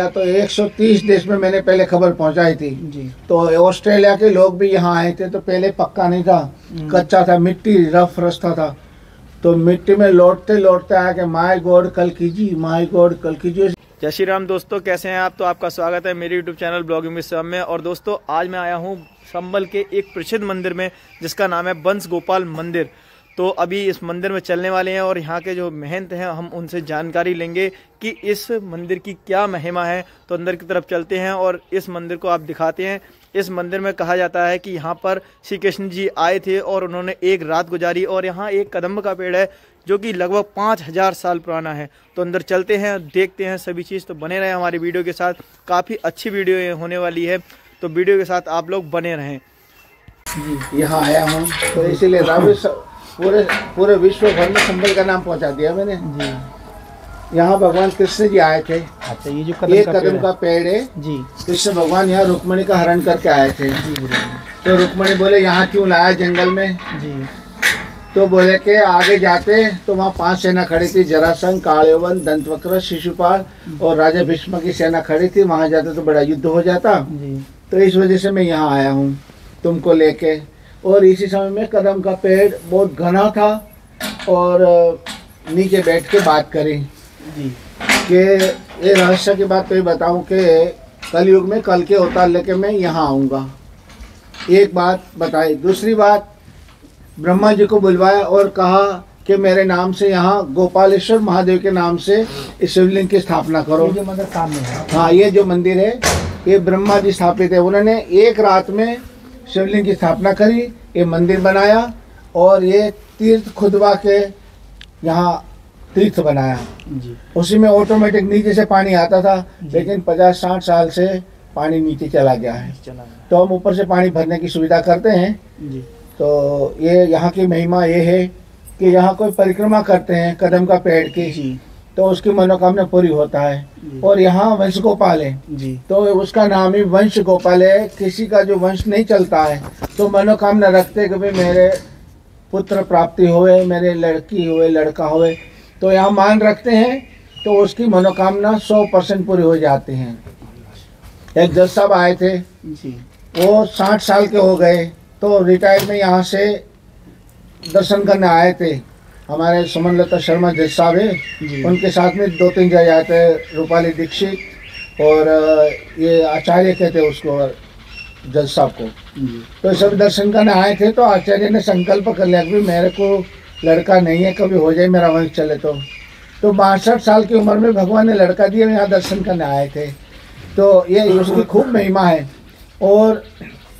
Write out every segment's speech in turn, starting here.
तो 130 देश में मैंने पहले खबर पहुंचाई थी जी। तो ऑस्ट्रेलिया के लोग भी यहाँ आए थे। तो पहले पक्का नहीं था, कच्चा था, मिट्टी रफ रास्ता था। तो मिट्टी में लौटते लौटते आया कि माय गॉड कल कीजिए, माय गॉड कल कीजिए। जय श्री राम दोस्तों, कैसे हैं आप? तो आपका स्वागत है मेरे YouTube channel blogging with Shyam में। और दोस्तों आज मैं आया हूँ संबल के एक प्रसिद्ध मंदिर में जिसका नाम है वंश गोपाल मंदिर। तो अभी इस मंदिर में चलने वाले हैं और यहाँ के जो महंत हैं हम उनसे जानकारी लेंगे कि इस मंदिर की क्या महिमा है। तो अंदर की तरफ चलते हैं और इस मंदिर को आप दिखाते हैं। इस मंदिर में कहा जाता है कि यहाँ पर श्री कृष्ण जी आए थे और उन्होंने एक रात गुजारी और यहाँ एक कदम्ब का पेड़ है जो कि लगभग 5000 साल पुराना है। तो अंदर चलते हैं, देखते हैं सभी चीज़। तो बने रहें हमारी वीडियो के साथ, काफ़ी अच्छी वीडियो होने वाली है। तो वीडियो के साथ आप लोग बने रहें। यहाँ आया हूँ तो इसीलिए पूरे विश्व भर में संबल का नाम पहुँचा दिया मैंने जी। यहाँ भगवान कृष्ण जी आए थे। अच्छा, ये जो कदम का पेड़ है जी। कृष्ण भगवान यहाँ रुक्मणी का हरण करके आए थे जी। तो रुक्मणी बोले यहाँ क्यों लाया जंगल में जी। तो बोले के आगे जाते तो वहाँ 5 सेना खड़ी थी, जरासंध, कालयवन, दंतवक्र, शिशुपाल और राजा भीष्म की सेना खड़ी थी। वहाँ जाते तो बड़ा युद्ध हो जाता जी। तो इस वजह से मैं यहाँ आया हूँ तुमको लेके। और इसी समय में कदम का पेड़ बहुत घना था और नीचे बैठ के बात करी जी कि ये रहस्य की बात तो ये बताऊं कि कलयुग में कल के अवतार लेके मैं यहाँ आऊँगा। एक बात बताई। दूसरी बात, ब्रह्मा जी को बुलवाया और कहा कि मेरे नाम से यहाँ गोपालेश्वर महादेव के नाम से इस शिवलिंग की स्थापना करो। ये मंदिर सामने है। हाँ, ये जो मंदिर है ये ब्रह्मा जी स्थापित है। उन्होंने एक रात में शिवलिंग की स्थापना करी, ये मंदिर बनाया और ये तीर्थ खुदवा के यहाँ तीर्थ बनाया जी। उसी में ऑटोमेटिक नीचे से पानी आता था, लेकिन 50-60 साल से पानी नीचे चला गया है। तो हम ऊपर से पानी भरने की सुविधा करते हैं जी। तो ये यहाँ की महिमा ये है कि यहाँ कोई परिक्रमा करते हैं कदम का पेड़ की जी, तो उसकी मनोकामना पूरी होता है। और यहाँ वंश गोपाल है जी, तो उसका नाम ही वंश गोपाल है। किसी का जो वंश नहीं चलता है तो मनोकामना रखते कि भाई मेरे पुत्र प्राप्ति होए, मेरे लड़की होए, लड़का होए, तो यहाँ मान रखते हैं तो उसकी मनोकामना 100% पूरी हो जाती हैं। एक जज साहब आए थे जी, वो 60 साल के हो गए तो रिटायर में यहाँ से दर्शन करने आए थे। हमारे सुमनलता शर्मा जज साहब है, उनके साथ में 2-3 जज आए थे, रूपाली दीक्षित और ये आचार्य कहते उसको जज साहब को। तो सब दर्शन करने आए थे। तो आचार्य ने संकल्प कर लिया कि मेरे को लड़का नहीं है, कभी हो जाए मेरा वंश चले। तो 62 साल की उम्र में भगवान ने लड़का दिया, यहाँ दर्शन करने आए थे। तो ये उसकी खूब महिमा है। और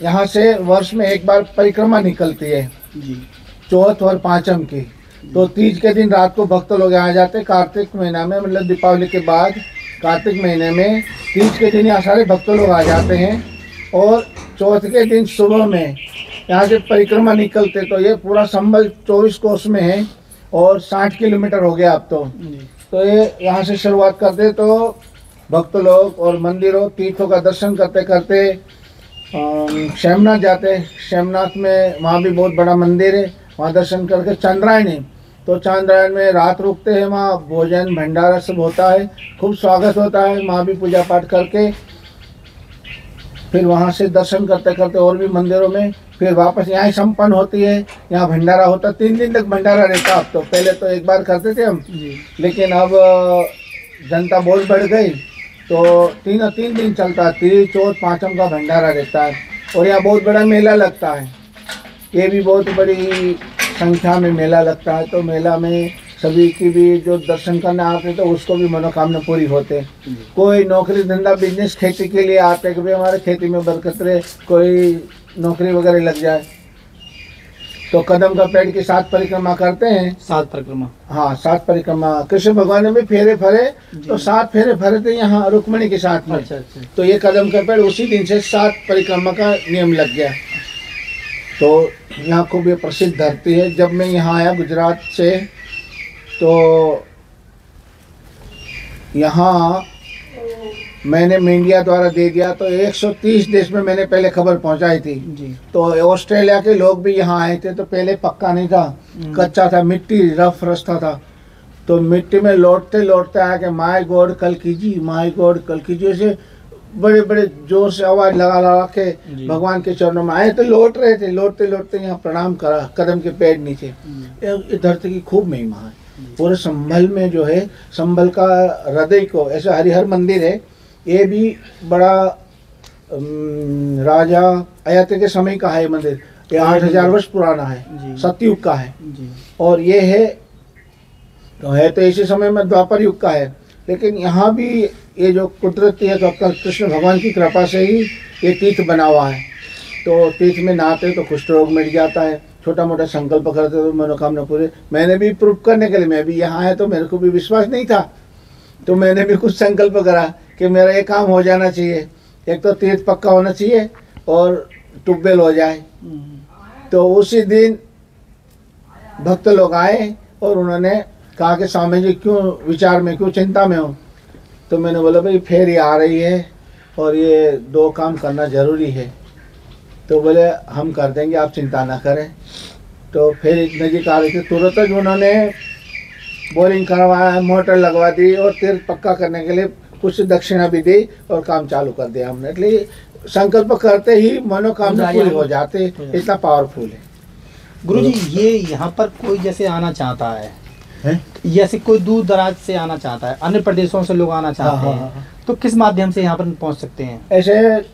यहाँ से वर्ष में एक बार परिक्रमा निकलती है जी, चौथ और पाँचम की। तो तीज के दिन रात को भक्त लोग यहाँ जाते। कार्तिक महीना में, मतलब दीपावली के बाद कार्तिक महीने में तीज के दिन यहाँ सारे भक्त लोग आ जाते हैं। और चौथ के दिन सुबह में यहाँ से परिक्रमा निकलते। तो ये पूरा संबल 24 कोस में है और 60 किलोमीटर हो गया अब तो ये यहाँ से शुरुआत करते तो भक्त लोग और मंदिरों तीर्थों का दर्शन करते करते शैमनाथ जाते। शैमनाथ में वहाँ भी बहुत बड़ा मंदिर है, वहाँ दर्शन करके चंद्रायण है। तो चंद्रायण में रात रुकते हैं, वहाँ भोजन भंडारा सब होता है, खूब स्वागत होता है। वहाँ भी पूजा पाठ करके फिर वहाँ से दर्शन करते करते और भी मंदिरों में फिर वापस यहाँ ही संपन्न होती है। यहाँ भंडारा होता, 3 दिन तक भंडारा रहता। अब तो पहले तो एक बार करते थे हम जी, लेकिन अब जनता बहुत बढ़ गई तो 3 दिन चलता। तीज, चौथ, पाँचम का भंडारा रहता है। और यहाँ बहुत बड़ा मेला लगता है, ये भी बहुत बड़ी संख्या में मेला लगता है। तो मेला में सभी की भी जो दर्शन करने आते तो उसको भी मनोकामना पूरी होते। कोई नौकरी धंधा बिजनेस खेती के लिए आते कि भाई हमारे खेती में बरकत रहे, कोई नौकरी वगैरह लग जाए। तो कदम का पेड़ की 7 परिक्रमा करते हैं। 7 परिक्रमा, हाँ 7 परिक्रमा। कृष्ण भगवान ने भी फेरे फरे तो 7 फेरे फरे थे यहाँ रुक्मणी के साथ में। अच्छा। तो ये कदम का पेड़ उसी दिन से 7 परिक्रमा का नियम लग गया। तो यहाँ खूब ये प्रसिद्ध धरती है। जब मैं यहाँ आया गुजरात से तो यहाँ मैंने मीडिया द्वारा दे दिया। तो 130 देश में मैंने पहले खबर पहुंचाई थी जी। तो ऑस्ट्रेलिया के लोग भी यहाँ आए थे। तो पहले पक्का नहीं था, कच्चा था, मिट्टी रफ रास्ता था। तो मिट्टी में लौटते लौटते आके माय गॉड कल्कि जी, माय गॉड कल्कि जी, ऐसे बड़े बड़े जोर से आवाज लगा लगा के भगवान के चरणों में आए। तो लौट रहे थे, लौटते लौटते यहाँ प्रणाम करा कदम के पैर नीचे। ये धरती की खूब महिमा है। पूरे संभल में जो है, संभल का हृदय को ऐसे हरिहर मंदिर है। ये भी बड़ा राजा अयते के समय का है मंदिर। ये 8000 वर्ष पुराना है, सतयुग का है। और ये है तो इसी समय में द्वापर युग का है। लेकिन यहाँ भी ये जो कुदरती है, तो कृष्ण भगवान की कृपा से ही ये तीर्थ बना हुआ है। तो तीर्थ में नहाते तो कुष्ठ रोग मिट जाता है, छोटा मोटा संकल्प करते तो मनोकामना पूरे। मैंने भी प्रूफ करने के लिए, मैं भी यहाँ है तो मेरे को भी विश्वास नहीं था, तो मैंने भी कुछ संकल्प करा कि मेरा ये काम हो जाना चाहिए। एक तो तीर्थ पक्का होना चाहिए और ट्यूबवेल हो जाए। तो उसी दिन भक्त लोग आए और उन्होंने कहा कि स्वामी जी क्यों विचार में, क्यों चिंता में हो? तो मैंने बोला भाई फेरी आ रही है और ये 2 काम करना ज़रूरी है। तो बोले हम कर देंगे, आप चिंता ना करें। तो फिर नज़दीक आ रही थी, तुरंत ही उन्होंने बोरिंग करवाया, मोटर लगवा दी और तीर्थ पक्का करने के लिए कुछ दक्षिणा भी दी और काम चालू कर दिया हमने। इसलिए संकल्प करते ही मनोकामना पूरी हो जाते, इतना पावरफुल है। गुरुजी, ये यहाँ पर कोई जैसे आना चाहता है, जैसे कोई दूर दराज से आना चाहता है, अन्य प्रदेशों से लोग आना चाहते हैं, तो किस माध्यम से यहाँ पर पहुँच सकते हैं? ऐसे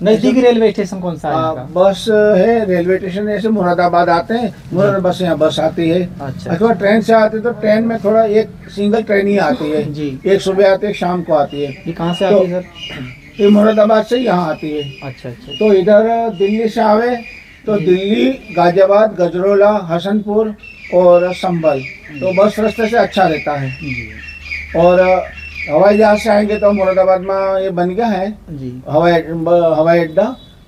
नजदीकी रेलवे स्टेशन कौन सा है? बस है, रेलवे स्टेशन ऐसे मुरादाबाद आते हैं, मुरादाबाद से यहाँ बस आती है। अच्छा। अथवा ट्रेन से आते तो ट्रेन में थोड़ा एक सिंगल ट्रेन ही आती है जी। एक सुबह आती है, एक शाम को आती है। ये कहाँ से आती है सर? ये मुरादाबाद से यहाँ आती है। अच्छा अच्छा। तो इधर दिल्ली से आवे तो दिल्ली, गाजियाबाद, गजरोला, हसनपुर और संभल, तो बस रास्ते से अच्छा रहता है। और हवाई जहाज से आएंगे तो मुरादाबाद में ये बन गया है जी हवाई अड्डा,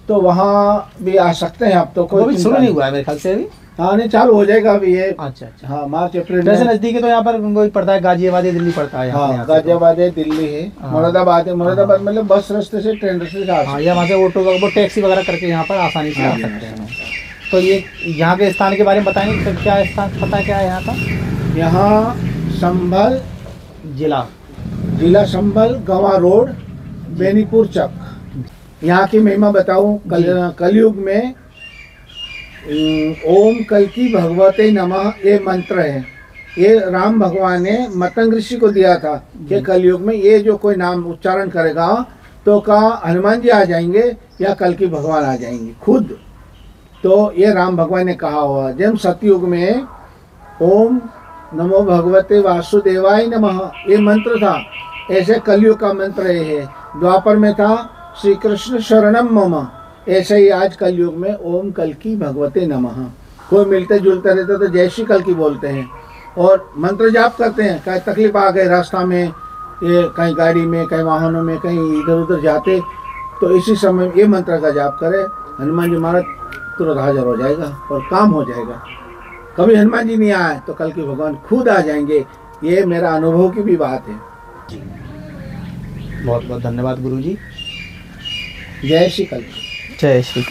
तो वहाँ भी आ सकते हैं। अब तो कोई शुरू नहीं हुआ है मेरे ख्याल से अभी। हाँ नहीं, चालू हो जाएगा अभी ये। अच्छा अच्छा। हाँ, मार्च अप्रैल वैसे नजदीक है तो यहाँ पर कोई पड़ता है, गाजियाबाद दिल्ली पड़ता है। हाँ, गाजियाबाद है, दिल्ली है, मुरादाबाद है। मुरादाबाद मतलब बस रास्ते से, ट्रेन रास्ते से या वहाँ से ऑटो वो टैक्सी वगैरह करके यहाँ पर आसानी से आ सकते हैं। तो ये यहाँ के स्थान के बारे में बताएंगे, तो क्या स्थान पता है क्या है यहाँ का? यहाँ संभल जिला संभल, गवा रोड, बेनीपुर चक। यहाँ की महिमा बताऊँ, कलयुग में ओम कल्कि भगवते नमः ये मंत्र है। ये राम भगवान ने मतंग ऋषि को दिया था कि कलयुग में ये जो कोई नाम उच्चारण करेगा तो का हनुमान जी आ जाएंगे या कल्कि भगवान आ जाएंगे खुद। तो ये राम भगवान ने कहा हुआ। जब सतयुग में ओम नमो भगवते वासुदेवाय नमः ये मंत्र था, ऐसे कलयुग का मंत्र ये है। द्वापर में था श्री कृष्ण शरणम मम, ऐसे ही आज कलयुग में ओम कल्कि भगवते नमः। कोई मिलते जुलते रहते तो जय श्री कल्कि बोलते हैं और मंत्र जाप करते हैं। कहीं तकलीफ आ गई रास्ता में, ये कहीं गाड़ी में, कहीं वाहनों में, कहीं इधर उधर जाते, तो इसी समय ये मंत्र का जाप करें, हनुमान जी महाराज तुरंत हाजिर हो जाएगा और काम हो जाएगा। कभी हनुमान जी नहीं आए तो कल्कि भगवान खुद आ जाएंगे। ये मेरा अनुभव की भी बात है। बहुत बहुत धन्यवाद गुरुजी। जय श्री कल्कि। जय श्री।